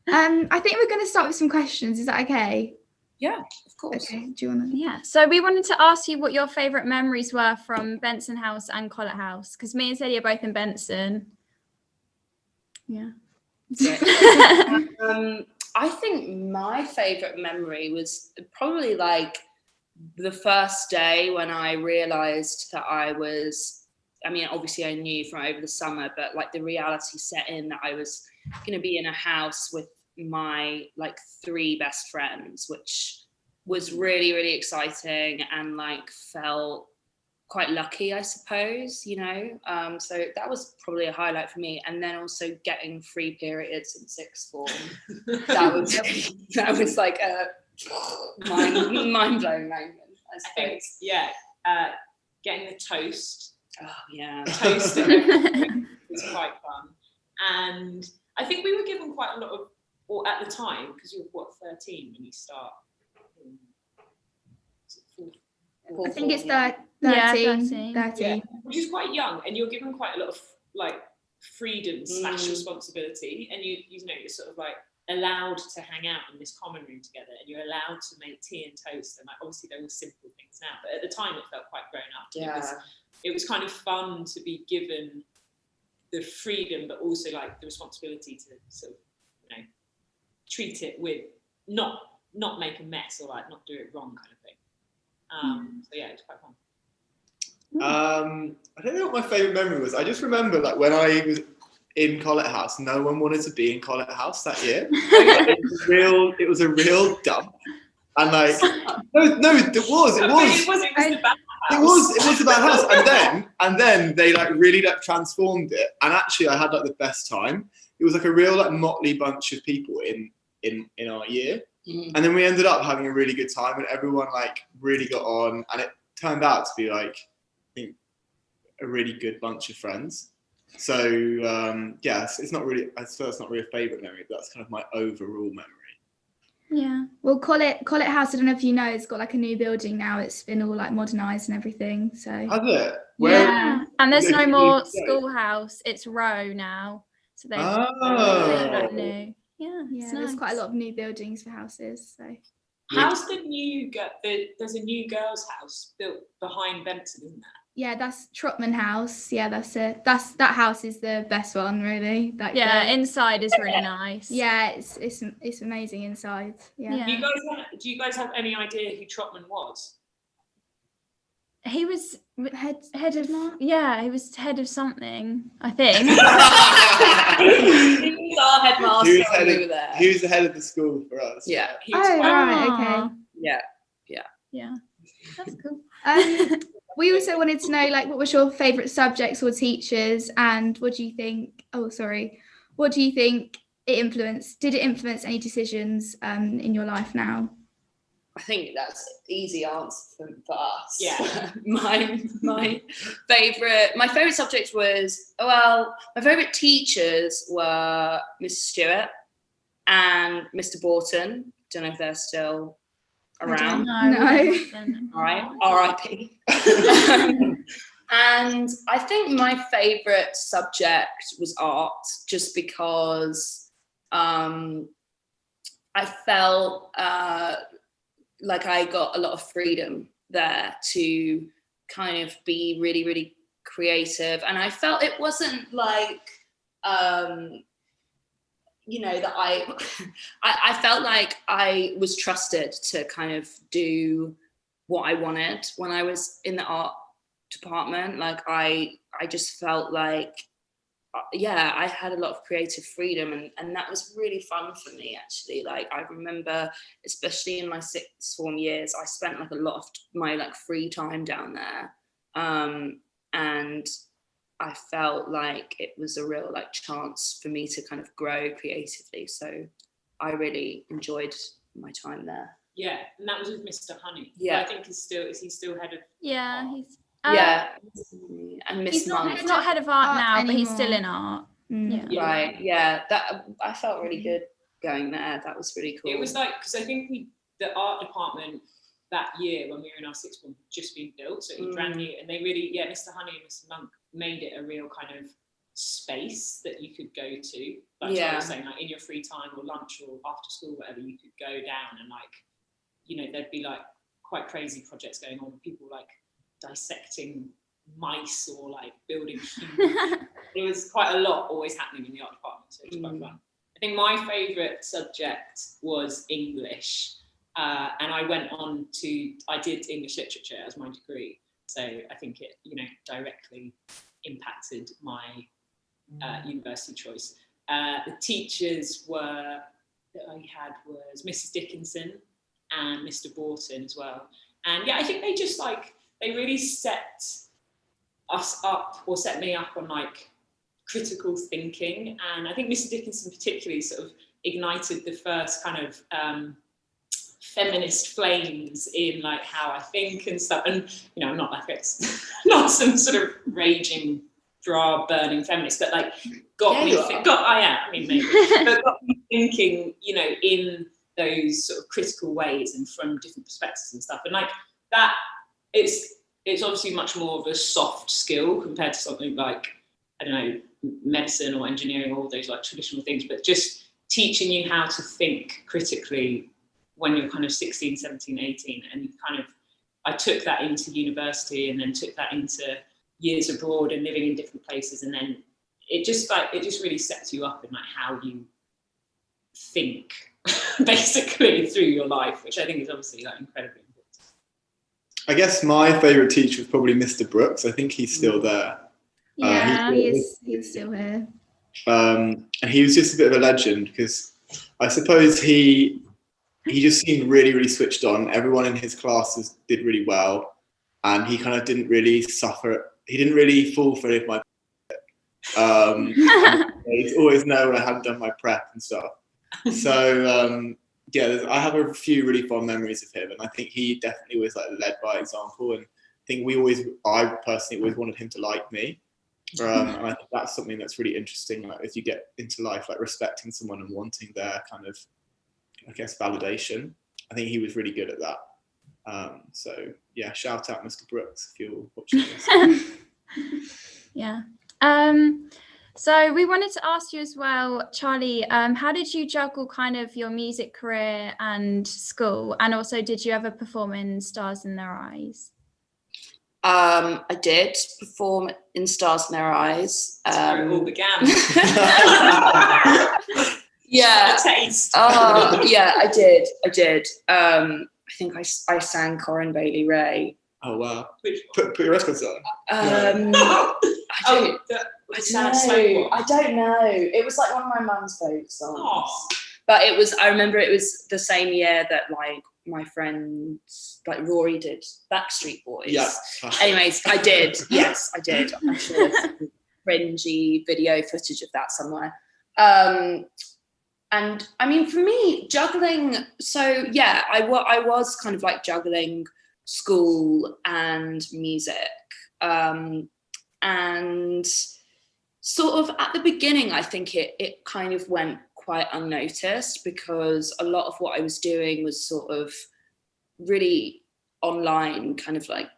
I think we're going to start with some questions. Is that okay? Yeah, of course. Okay, do you want to? Yeah, so we wanted to ask you what your favourite memories were from Benson House and Collet House, because me and Sadie are both in Benson. Yeah. I think my favourite memory was probably like the first day when I realised that obviously I knew from over the summer, but like the reality set in that I was going to be in a house with my like 3 best friends, which was really, really exciting and like felt quite lucky, I suppose, you know. So that was probably a highlight for me. And then also getting free periods in 6th form. that was like a mind-blowing moment, I suppose. Getting the toast. Oh yeah. Toast was quite fun. And I think we were given quite a lot of, or at the time, because you were 13 when you start? I think it's 13. Yeah, which is quite young, and you're given quite a lot of like freedom / responsibility, and you're sort of like allowed to hang out in this common room together, and you're allowed to make tea and toast, and like obviously there were simple things now, but at the time it felt quite grown up. Yeah. It was kind of fun to be given the freedom, but also like the responsibility to sort of, you know, treat it with not make a mess or like not do it wrong kind of thing. So yeah, it's quite fun. I don't know what my favourite memory was. I just remember like when I was in Collet House, no one wanted to be in Collet House that year. It was a real dump. And like it was a bad house. And then they like really like transformed it. And actually I had like the best time. It was like a real like motley bunch of people in our year. And then we ended up having a really good time, and everyone like really got on, and it turned out to be like, I think, a really good bunch of friends. So it's not really, I suppose it's not really a favourite memory, but that's kind of my overall memory. Yeah. Well, Collet House, I don't know if you know, it's got like a new building now. It's been all like modernised and everything. So has it? Yeah. And there's no more schoolhouse. It's Row now. So they've that new. Yeah, nice. There's quite a lot of new buildings for houses. So how's the new there's a new girls' house built behind Benson, isn't there? Yeah, that's Trotman House. Yeah, that's it. That house is the best one, really. Like inside is really nice. Yeah, it's amazing inside. Yeah. Do you guys have any idea who Trotman was? He was head of he was head of something, I think. He was our headmaster. He was the head of the school for us. Yeah. Right, okay. Yeah. That's cool. We also wanted to know, like, what was your favourite subjects or teachers, and what do you think it influenced? Did it influence any decisions in your life now? I think that's an easy answer for us. Yeah. my favourite subject was, my favourite teachers were Mr. Stewart and Mr. Borton. Don't know if they're still around. No. All right, R.I.P. And I think my favourite subject was art, just because I felt like I got a lot of freedom there to kind of be really, really creative. And I felt it wasn't like, that I felt like I was trusted to kind of do what I wanted when I was in the art department. Like I just felt like, I had a lot of creative freedom, and that was really fun for me, actually. Like I remember, especially in my 6th form years, I spent like a lot of my like free time down there, and I felt like it was a real like chance for me to kind of grow creatively. So I really enjoyed my time there. Yeah, and that was with Mr. Honey. Yeah, I think is he still head of? Yeah, he's. And Miss Monk. He's not head of art now, anymore. but he's still in art. Yeah. Right. Yeah, that I felt really good going there. That was really cool. It was like, because I think the art department that year when we were in our 6th form had just been built, so it was brand new, and they really, Mr. Honey and Mr. Monk made it a real kind of space that you could go to, like I was saying, like in your free time or lunch or after school, whatever, you could go down and like, you know, there'd be like quite crazy projects going on, people like dissecting mice or like building humans. There was quite a lot always happening in the art department, so it was quite fun. I think my favourite subject was English, and I did English literature as my degree, so I think it, you know, directly impacted my university choice. The teachers that I had was Mrs. Dickinson and Mr. Borton as well, and yeah, I think they just like, they really set us up, or set me up on like critical thinking, and I think Mr. Dickinson particularly sort of ignited the first kind of feminist flames in like how I think and stuff. And you know, I'm not like not some sort of raging, burning feminist, but like got me thinking, you know, in those sort of critical ways and from different perspectives and stuff. And like that, it's obviously much more of a soft skill compared to something like, I don't know, medicine or engineering, all those like traditional things, but just teaching you how to think critically when you're kind of 16, 17, 18. And kind of, I took that into university and then took that into years abroad and living in different places. And then it just really sets you up in like how you think basically through your life, which I think is obviously like incredibly important. I guess my favourite teacher was probably Mr. Brooks. I think he's still there. Yeah, he's still here. And he was just a bit of a legend because I suppose he just seemed really, really switched on. Everyone in his classes did really well, and he kind of didn't really suffer. He didn't really fall for any of my he'd always know when I hadn't done my prep and stuff. So yeah, I have a few really fond memories of him, and I think he definitely was like led by example. And I think I personally always wanted him to like me. And I think that's something that's really interesting, like as you get into life, like respecting someone and wanting their kind of, I guess, validation. I think he was really good at that. So yeah, shout out Mr. Brooks if you're watching this. Yeah. So we wanted to ask you as well, Charli, how did you juggle kind of your music career and school? And also, did you ever perform in Stars in Their Eyes? I did perform in Stars in Their Eyes. That's where it all began. Yeah. Taste. Yeah, I did. I think I sang Corinne Bailey Rae. Oh wow! Put your response on. I don't know. It was like one of my mum's favourite songs. Oh. But I remember it was the same year that like my friends, like Rory did Backstreet Boys. Yeah. Anyways, I did. Yes, I did. I'm sure there's some cringy video footage of that somewhere. And I mean, for me, juggling. So yeah, I was kind of like juggling school and music. And sort of at the beginning, I think it kind of went quite unnoticed because a lot of what I was doing was sort of really online kind of like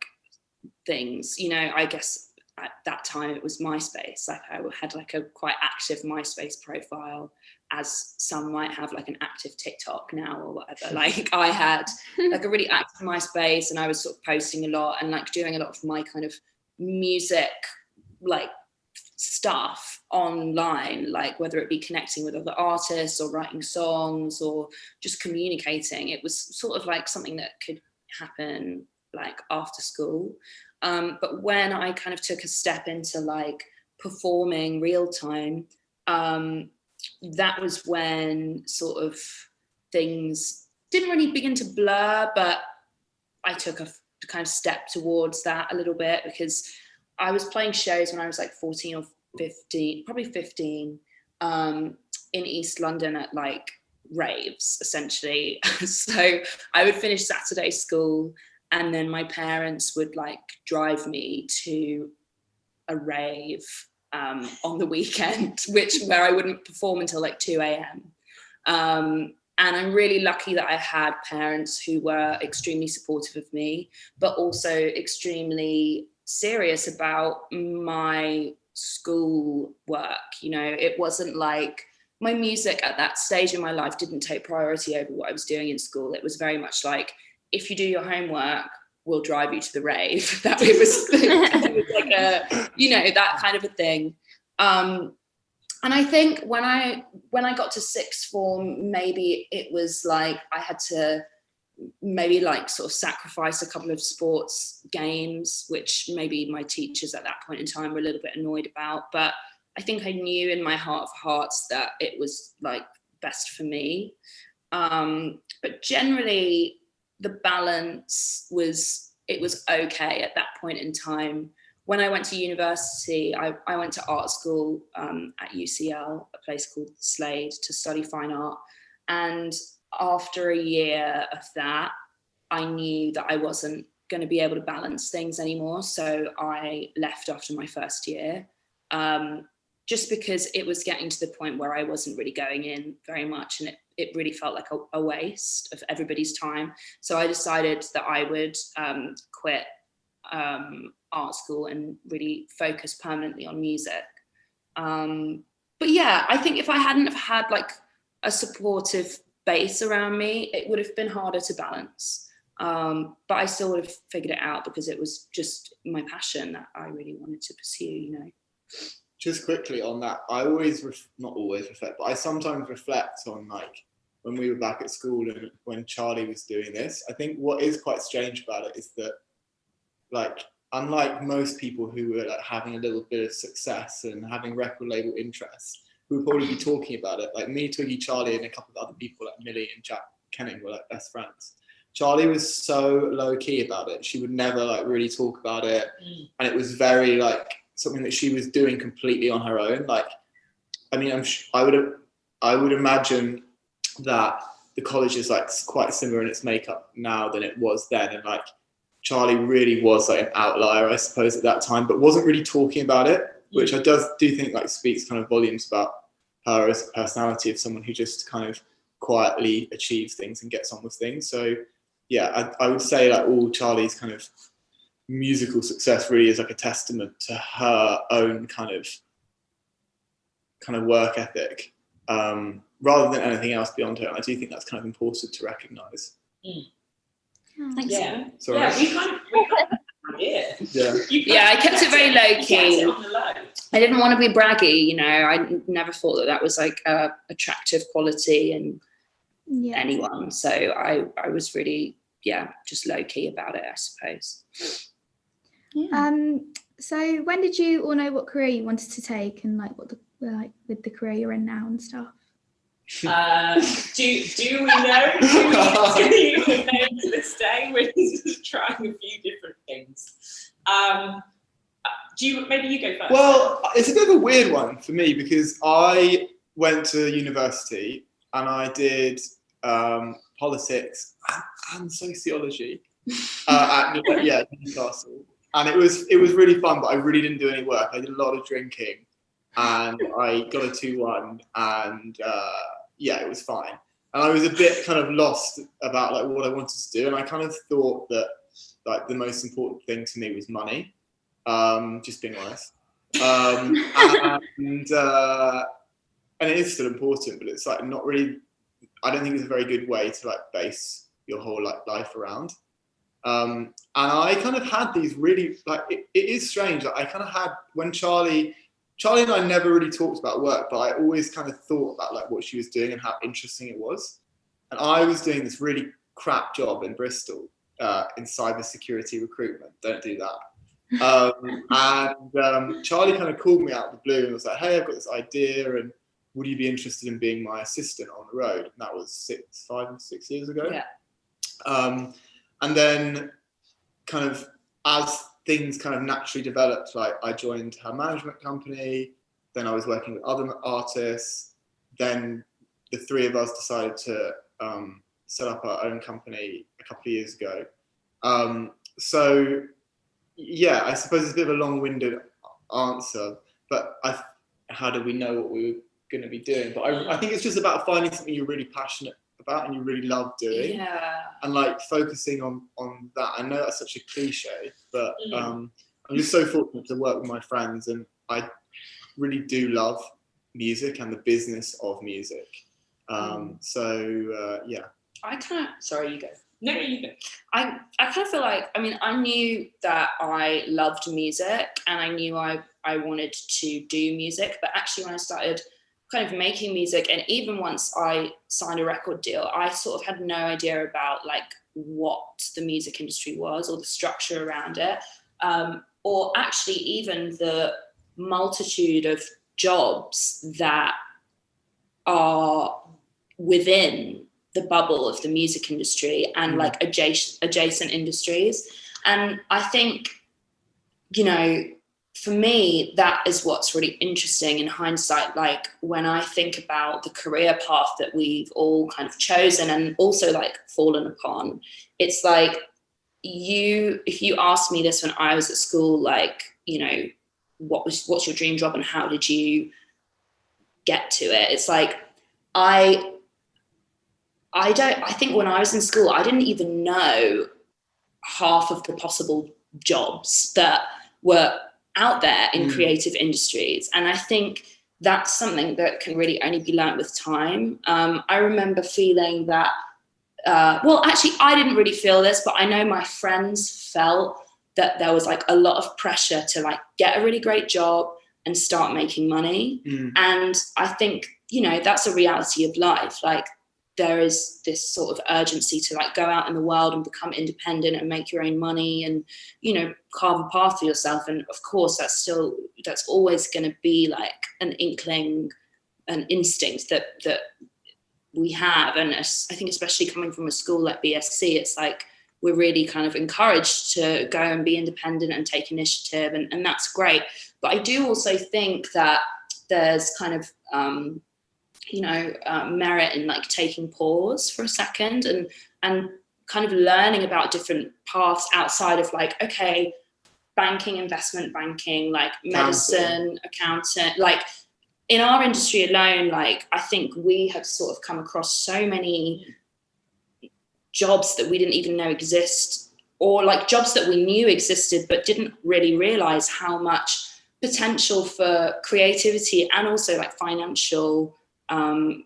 things, you know. I guess at that time it was MySpace. Like I had like a quite active MySpace profile, as some might have like an active TikTok now or whatever. Like I had like a really active MySpace, and I was sort of posting a lot and like doing a lot of my kind of music like stuff online, like whether it be connecting with other artists or writing songs or just communicating. It was sort of like something that could happen like after school. But when I kind of took a step into like performing real time, that was when sort of things didn't really begin to blur, but I took a kind of step towards that a little bit because I was playing shows when I was like 14 or 15, probably 15, in East London at like raves, essentially. So I would finish Saturday school and then my parents would like drive me to a rave on the weekend, where I wouldn't perform until like 2 a.m. And I'm really lucky that I had parents who were extremely supportive of me, but also extremely serious about my school work. You know, it wasn't like my music at that stage in my life didn't take priority over what I was doing in school. It was very much like, if you do your homework, we'll drive you to the rave. That it was like a, you know, that kind of a thing. And I think when I got to sixth form, maybe it was like I had to maybe like sort of sacrifice a couple of sports games, which maybe my teachers at that point in time were a little bit annoyed about. But I think I knew in my heart of hearts that it was like best for me. But generally the balance was okay at that point in time. When I went to university, I went to art school at UCL, a place called Slade, to study fine art. And after a year of that, I knew that I wasn't going to be able to balance things anymore. So I left after my first year, just because it was getting to the point where I wasn't really going in very much, and it really felt like a waste of everybody's time. So I decided that I would quit art school and really focus permanently on music. But yeah, I think if I hadn't have had like a supportive base around me, it would have been harder to balance. But I still would have figured it out because it was just my passion that I really wanted to pursue, you know. Just quickly on that, I always, not always reflect, but I sometimes reflect on like when we were back at school and when Charli was doing this. I think what is quite strange about it is that, like, unlike most people who were like having a little bit of success and having record label interests, who would probably be talking about it, like me, Twiggy, Charli, and a couple of other people like Millie and Jack Kenning were like best friends. Charli was so low key about it. She would never like really talk about it, and it was very like something that she was doing completely on her own. Like, I mean, I would imagine that the college is like quite similar in its makeup now than it was then, and like Charli really was like an outlier, I suppose, at that time, but wasn't really talking about it, which I do think like speaks kind of volumes about her as a personality of someone who just kind of quietly achieves things and gets on with things. So yeah, I would say like all Charli's kind of musical success really is like a testament to her own kind of work ethic, rather than anything else beyond her. I do think that's kind of important to recognise. Thanks. Yeah. Sorry. Yeah, we kind of Yeah, I kept it very low key. I didn't want to be braggy, you know. I never thought that was like a attractive quality in anyone. So I was really, just low key about it, I suppose. Yeah. So when did you all know what career you wanted to take, and like what with the career you're in now and stuff? Do we know? Do we even know to this day? We're just trying a few different things. Maybe you go first? Well, it's a bit of a weird one for me because I went to university and I did politics and sociology at Newcastle, and it was really fun, but I really didn't do any work. I did a lot of drinking, and I got a 2-1, and it was fine. And I was a bit kind of lost about like what I wanted to do, and I kind of thought that like the most important thing to me was money, just being honest. And it is still important, but it's like not really. I don't think it's a very good way to like base your whole like life around. And I kind of had these really like it is strange. Like, I kind of had when Charli and I never really talked about work, but I always kind of thought about like what she was doing and how interesting it was. And I was doing this really crap job in Bristol in cybersecurity recruitment. Don't do that. And Charli kind of called me out of the blue and was like, "Hey, I've got this idea, and would you be interested in being my assistant on the road?" And that was 5 or 6 years ago. Yeah. And then kind of as things kind of naturally developed, like I joined her management company, then I was working with other artists, then the three of us decided to set up our own company a couple of years ago. So yeah, I suppose it's a bit of a long-winded answer, but how do we know what we were going to be doing? But I think it's just about finding something you're really passionate about and you really love doing, and like focusing on that. I know that's such a cliche, but I'm just so fortunate to work with my friends, and I really do love music and the business of music. So yeah. I kind of, sorry, you go. No, you go. I kind of feel like, I mean, I knew that I loved music and I knew I wanted to do music, but actually when I started kind of making music, and even once I signed a record deal, I sort of had no idea about like what the music industry was or the structure around it, or actually even the multitude of jobs that are within the bubble of the music industry and like adjacent industries. And I think, you know, for me, that is what's really interesting in hindsight. Like when I think about the career path that we've all kind of chosen and also like fallen upon, it's like if you asked me this when I was at school, like, you know, what's your dream job and how did you get to it? It's like, I think when I was in school, I didn't even know half of the possible jobs that were out there in creative industries. And I think that's something that can really only be learnt with time. I remember feeling that, well, actually, I didn't really feel this, but I know my friends felt that there was like a lot of pressure to like get a really great job and start making money. And I think, you know, that's a reality of life. Like there is this sort of urgency to like go out in the world and become independent and make your own money and, you know, carve a path for yourself. And of course, that's always going to be like an inkling, an instinct that we have. And I think especially coming from a school like BSc, it's like we're really kind of encouraged to go and be independent and take initiative, and that's great. But I do also think that there's kind of merit in like taking pause for a second and kind of learning about different paths outside of like, okay, banking, investment banking, like medicine, accountant, like in our industry alone, like I think we have sort of come across so many jobs that we didn't even know exist, or like jobs that we knew existed but didn't really realize how much potential for creativity and also like financial gain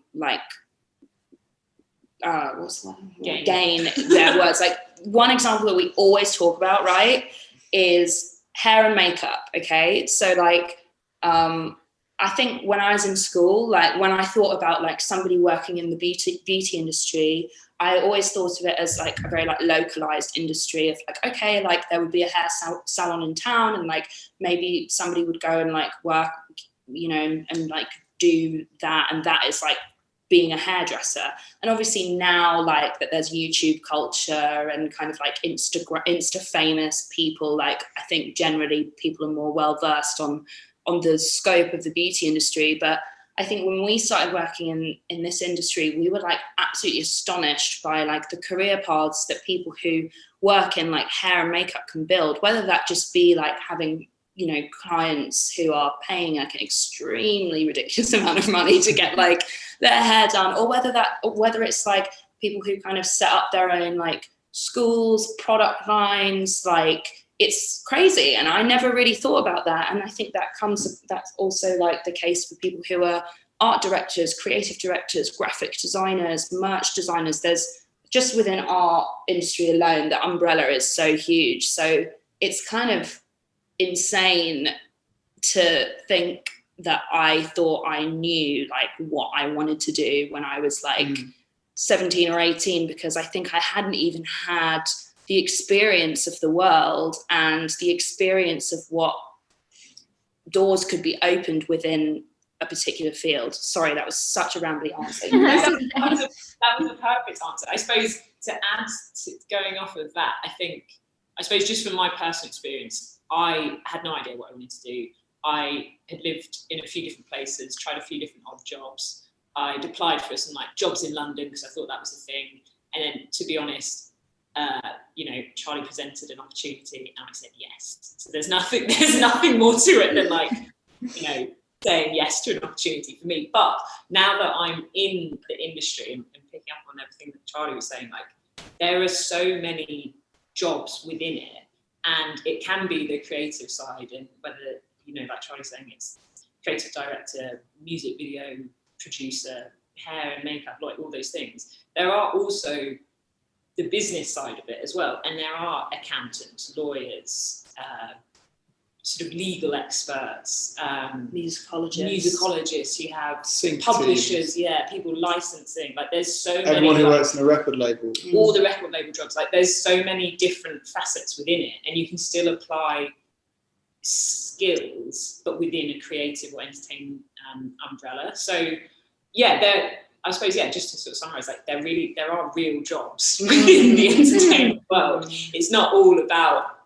there was. Like one example that we always talk about, right, is hair and makeup. Okay, so like I think when I was in school, like when I thought about like somebody working in the beauty industry, I always thought of it as like a very like localized industry of like, okay, like there would be a hair salon in town and like maybe somebody would go and like work, you know, and like do that, and that is like being a hairdresser. And obviously now like that there's YouTube culture and kind of like Insta famous people, like I think generally people are more well versed on the scope of the beauty industry. But I think when we started working in this industry, we were like absolutely astonished by like the career paths that people who work in like hair and makeup can build, whether that just be like having, you know, clients who are paying like an extremely ridiculous amount of money to get like their hair done, or whether it's like people who kind of set up their own like schools, product lines, like it's crazy. And I never really thought about that. And I think that's also like the case for people who are art directors, creative directors, graphic designers, merch designers. There's just within our industry alone, the umbrella is so huge. So it's kind of insane to think that I thought I knew like what I wanted to do when I was like 17 or 18, because I think I hadn't even had the experience of the world and the experience of what doors could be opened within a particular field. Sorry, that was such a rambling answer. that was a perfect answer. I suppose to add to going off of that, I suppose just from my personal experience, I had no idea what I wanted to do. I had lived in a few different places, tried a few different odd jobs. I'd applied for some like jobs in London because I thought that was a thing. And then, to be honest, you know, Charli presented an opportunity and I said yes. So there's nothing more to it than like, you know, saying yes to an opportunity for me. But now that I'm in the industry and picking up on everything that Charli was saying, like there are so many jobs within it And it can be the creative side, and whether, you know, like Charlie's saying, it's creative director, music video producer, hair and makeup, like all those things. There are also the business side of it as well. And there are accountants, lawyers, sort of legal experts, musicologists, you have Sync publishers, teams. people licensing, like there's so many. Everyone who works in a record label. All the record label jobs, like there's so many different facets within it, and you can still apply skills, but within a creative or entertainment umbrella. So I suppose, just to sort of summarize, like there are real jobs within the entertainment world. It's not all about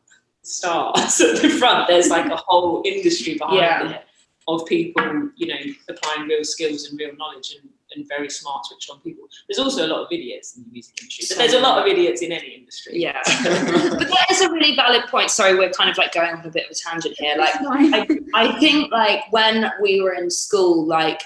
stars at the front. There's like a whole industry behind it of people, you know, applying real skills and real knowledge and very smart switched on people. There's also a lot of idiots in the music industry, but there's a lot of idiots in any industry. Yeah. But that is a really valid point. Sorry, we're kind of like going on a bit of a tangent here. Like I think like when we were in school, like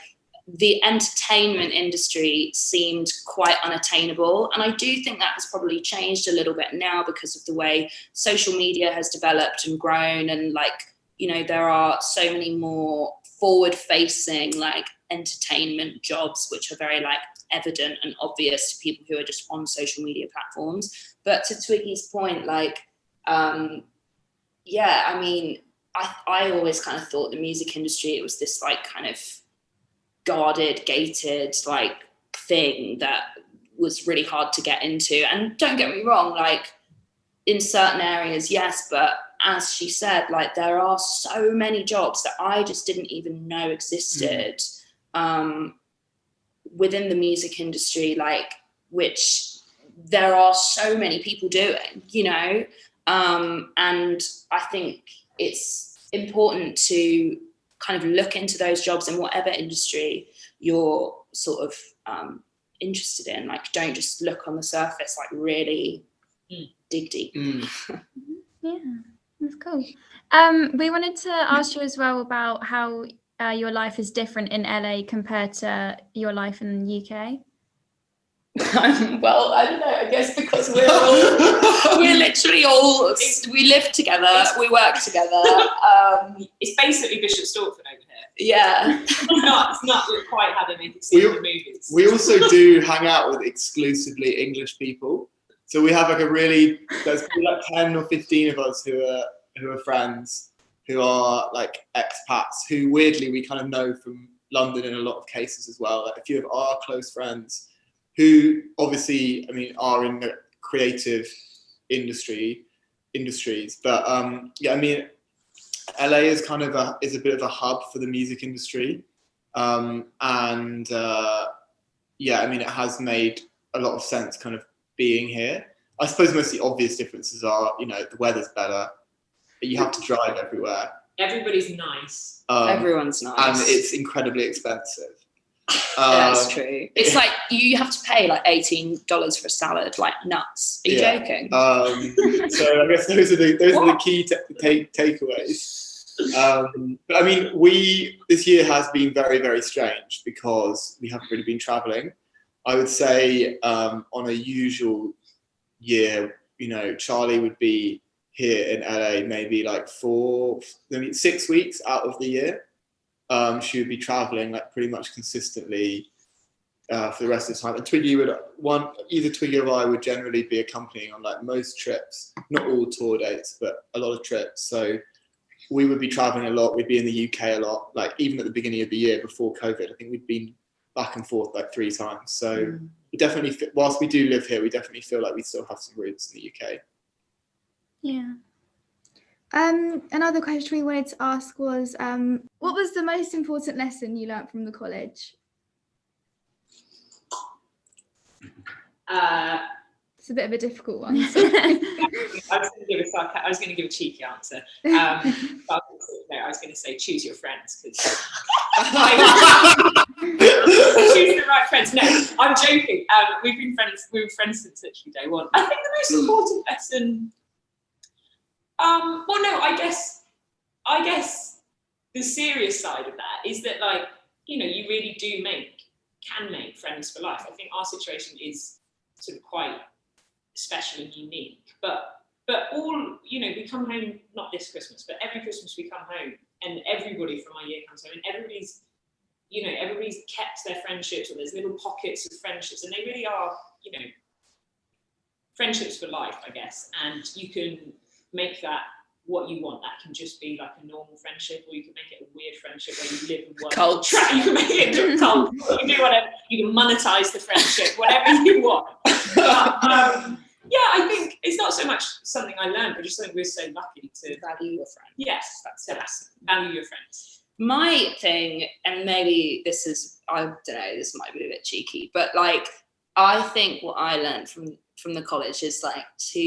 the entertainment industry seemed quite unattainable. And I do think that has probably changed a little bit now because of the way social media has developed and grown. And like, you know, there are so many more forward facing like entertainment jobs, which are very like evident and obvious to people who are just on social media platforms. But to Twiggy's point, like, I mean, I always kind of thought the music industry, it was this like kind of guarded, gated like thing that was really hard to get into. And don't get me wrong, like in certain areas, yes, but as she said, like there are so many jobs that I just didn't even know existed within the music industry, like which there are so many people doing, you know, and I think it's important to kind of look into those jobs in whatever industry you're sort of interested in. Like, don't just look on the surface, like really dig deep. Yeah, that's cool. We wanted to ask you as well about how your life is different in LA compared to your life in the UK. Well, I don't know, I guess because we're literally all, we live together, we work together. It's basically Bishop Stortford over here. Yeah. It's not quite how they make it seem in the movies. We also do hang out with exclusively English people. So we have like there's probably like 10 or 15 of us who are friends, who are like expats, who weirdly we kind of know from London in a lot of cases as well. Like a few of our close friends who obviously, I mean, are in the creative industries, but I mean, LA is kind of a bit of a hub for the music industry, I mean, it has made a lot of sense kind of being here. I suppose most of the obvious differences are, you know, the weather's better, but you have to drive everywhere. Everybody's nice. Everyone's nice. And it's incredibly expensive. That's true. It's like you have to pay like $18 for a salad, like nuts. Are you joking? So I guess those are the key takeaways. But I mean, this year has been very, very strange because we haven't really been traveling. I would say on a usual year, you know, Charli would be here in LA maybe like 6 weeks out of the year. She would be traveling like pretty much consistently for the rest of the time. And either Twiggy or I would generally be accompanying on like most trips, not all tour dates, but a lot of trips. So we would be traveling a lot. We'd be in the UK a lot. Like even at the beginning of the year before COVID, I think we'd been back and forth like 3 times. So we definitely, whilst we do live here, we definitely feel like we still have some roots in the UK. Yeah. Another question we wanted to ask was, what was the most important lesson you learnt from the college? It's a bit of a difficult one. So. I was going to give a cheeky answer. But I was going to say choose your friends because choose the right friends. No, I'm joking. We were friends since literally day one. I think the most important lesson. Well, no, I guess the serious side of that is that, like, you know, you really can make friends for life. I think our situation is sort of quite special and unique, but but all, you know, we come home, not this Christmas, but every Christmas we come home and everybody from our year comes home and everybody's kept their friendships, or there's little pockets of friendships, and they really are, you know, friendships for life, I guess. And you can make that what you want. That can just be like a normal friendship, or you can make it a weird friendship where you live and work. Cult. You can make it into a cult. You can do whatever. You can monetize the friendship, whatever you want. Yeah, I think it's not so much something I learned, but just something we're so lucky to Value your friends. Yes, that's value your friends. My thing, and maybe this is, I don't know, this might be a bit cheeky, but like, I think what I learned from the college is like to,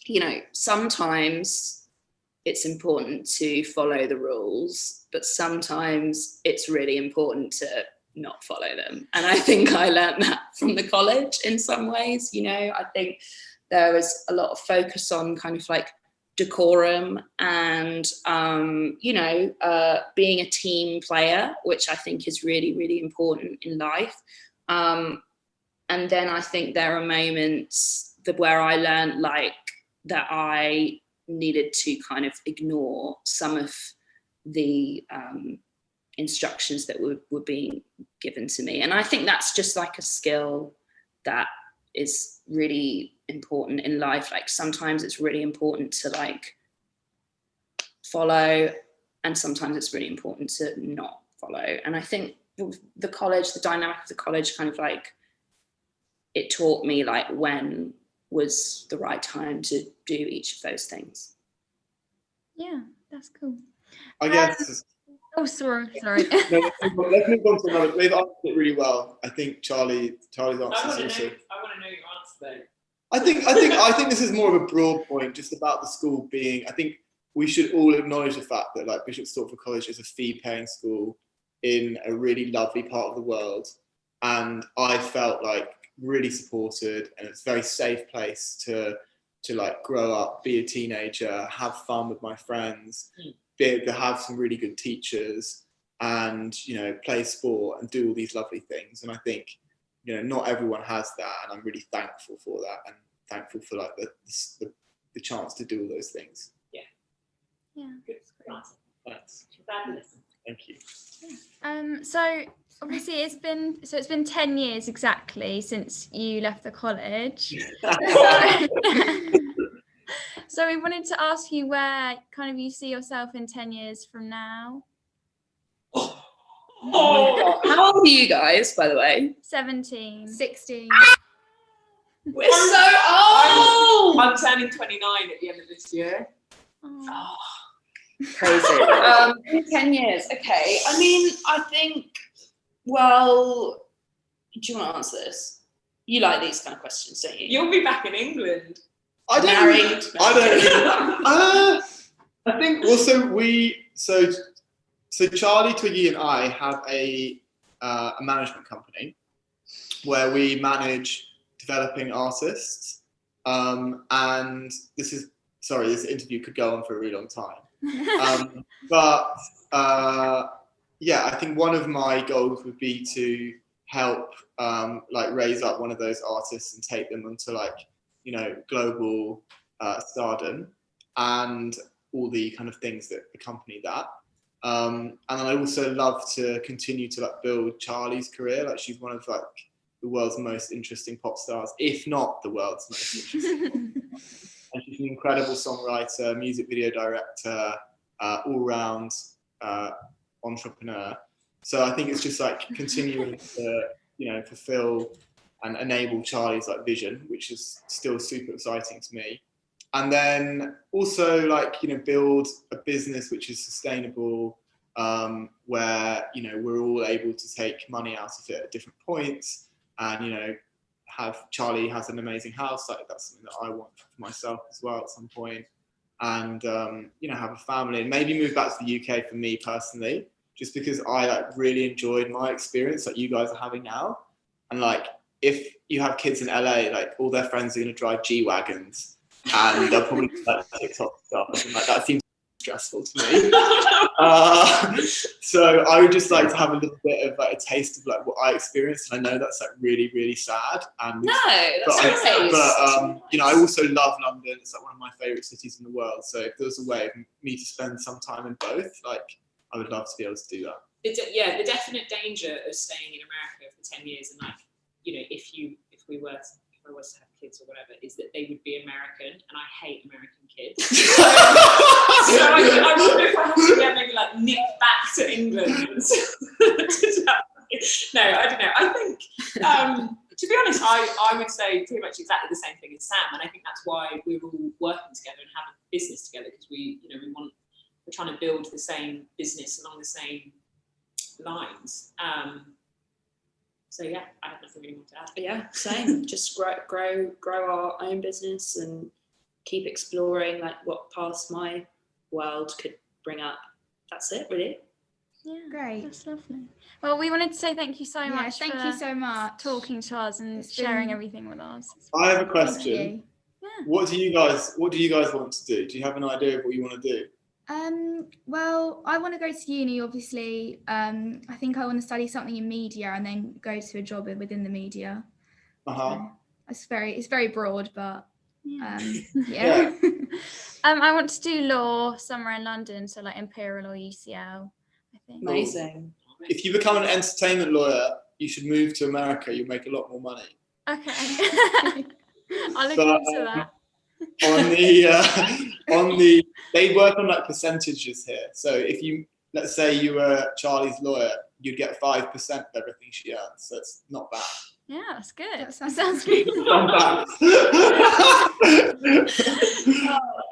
you know, sometimes it's important to follow the rules, but sometimes it's really important to not follow them. And I think I learned that from the college in some ways. You know, I think there was a lot of focus on kind of like decorum and, you know, being a team player, which I think is really, really important in life. And then I think there are moments where I learned like that I needed to kind of ignore some of the instructions that were being given to me. And I think that's just like a skill that is really important in life. Like sometimes it's really important to like follow, and sometimes it's really important to not follow. And I think the college, the dynamic of the college kind of like, it taught me like when was the right time to do each of those things. Yeah, that's cool. I guess. Oh, sorry. No, let's move on to another. They've answered it really well. I think Charli's answer is also. I want to know your answer though. I think this is more of a broad point, just about the school being. I think we should all acknowledge the fact that like Bishop Stortford College is a fee-paying school in a really lovely part of the world, and I felt like really supported, and it's a very safe place to like grow up, be a teenager, have fun with my friends, be able to have some really good teachers, and you know, play sport and do all these lovely things. And I think, you know, not everyone has that, and I'm really thankful for that, and thankful for like the chance to do all those things. Yeah. Good. Thanks. Fabulous. Thank you. So obviously it's been 10 years exactly since you left the college. So we wanted to ask you where kind of you see yourself in 10 years from now. Oh my God. How old are you guys, by the way? 17. 16. We're so old! I'm turning 29 at the end of this year. Oh. Crazy. In 10 years. Okay. I mean, I think, well, do you want to answer this? You like these kind of questions, don't you? You'll be back in England. I think also so Charli, Twiggy and I have a management company where we manage developing artists, and this interview could go on for a really long time. But yeah, I think one of my goals would be to help like raise up one of those artists and take them onto like, you know, global stardom and all the kind of things that accompany that. And I also love to continue to like build Charli's career. Like she's one of like the world's most interesting pop stars, if not the world's most interesting. And she's an incredible songwriter, music video director, all-round entrepreneur. So I think it's just like continuing to, you know, fulfill and enable Charli's like vision, which is still super exciting to me. And then also like, you know, build a business which is sustainable, where, you know, we're all able to take money out of it at different points, and, you know, Charli has an amazing house. Like that's something that I want for myself as well at some point. And, you know, have a family and maybe move back to the UK for me personally, just because I like really enjoyed my experience like you guys are having now. And like, if you have kids in LA, like all their friends are going to drive G-Wagons and they'll probably like TikTok stuff. And like that seems stressful to me. So I would just like to have a little bit of like a taste of like what I experienced, and I know that's like really, really sad. And No, that's but, nice. you know, I also love London. It's like one of my favourite cities in the world. So if there was a way of me to spend some time in both, like I would love to be able to do that. The definite danger of staying in America for 10 years and like, you know, if I was to have kids or whatever, is that they would be American, and I hate American kids. So I wonder if I have to maybe like nip back to England. No, I don't know. I think, to be honest, I would say pretty much exactly the same thing as Sam, and I think that's why we're all working together and having a business together, because we're trying to build the same business along the same lines. So yeah, I have nothing really more to add. Yeah, same. Just grow our own business and keep exploring like what paths my world could bring up. That's it, really. Yeah, great. That's lovely. Well, we wanted to say thank you so much. Thank you so much talking to us and sharing everything with us. I have a question. Yeah. What do you guys want to do? Do you have an idea of what you want to do? Well, I want to go to uni, obviously. I think I want to study something in media and then go to a job within the media. It's very broad, but yeah. I want to do law somewhere in London, so like Imperial or UCL, I think. Amazing. If you become an entertainment lawyer, you should move to America. You'll make a lot more money. Okay. I'll look into that. They work on like percentages here. So if let's say you were Charli's lawyer, you'd get 5% of everything she earns. So it's not bad. Yeah, that's good. That sounds good. Not bad.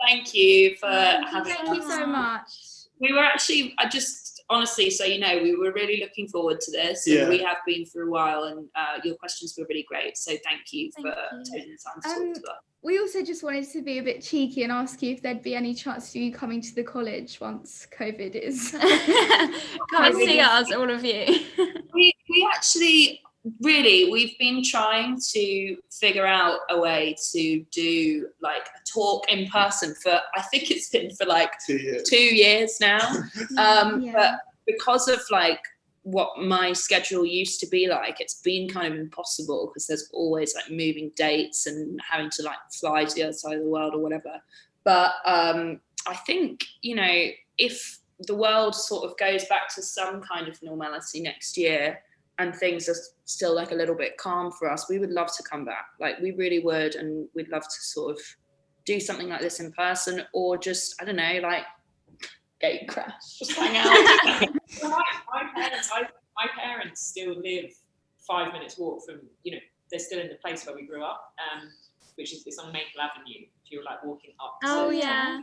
Thank you for having us. Thank you so much. We were actually, honestly, so you know, we were really looking forward to this. Yeah. And we have been for a while, and your questions were really great. So thank you for taking the time to talk to us. We also just wanted to be a bit cheeky and ask you if there'd be any chance of you coming to the college once COVID is. Come and see us, all of you. We actually, really, we've been trying to figure out a way to do like a talk in person for, I think it's been for like 2 years now. But because of like what my schedule used to be like, it's been kind of impossible because there's always like moving dates and having to like fly to the other side of the world or whatever. But I think, you know, if the world sort of goes back to some kind of normality next year and things are still like a little bit calm for us, we would love to come back. Like we really would, and we'd love to sort of do something like this in person, or just, I don't know, like gate crash, just hang out. My parents still live 5 minutes walk from, you know, they're still in the place where we grew up, which is on Maple Avenue. If you're like walking up. Oh yeah.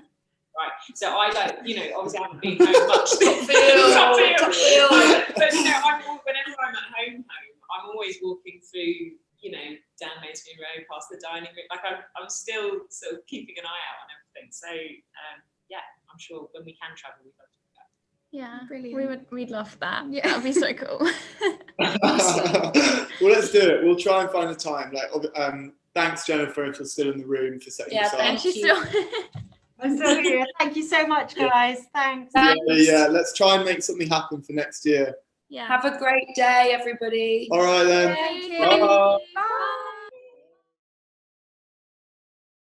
Right. So I like, you know, obviously I haven't been home much. Top feel. But you know, whenever I'm at home, I'm always walking through, you know, down Maidstone Road past the dining room. Like I'm still sort of keeping an eye out on everything. So yeah, I'm sure when we can travel, we'd love to do that. Yeah, brilliant. We'd love that. Yeah, that'd be so cool. Well, let's do it. We'll try and find the time. Like, thanks, Jennifer, if you're still in the room for setting this up. Thank you. I'm still here. Thank you so much, guys. Thanks. Yeah, let's try and make something happen for next year. Yeah. Have a great day, everybody. All right then. Thank you. Bye. Bye.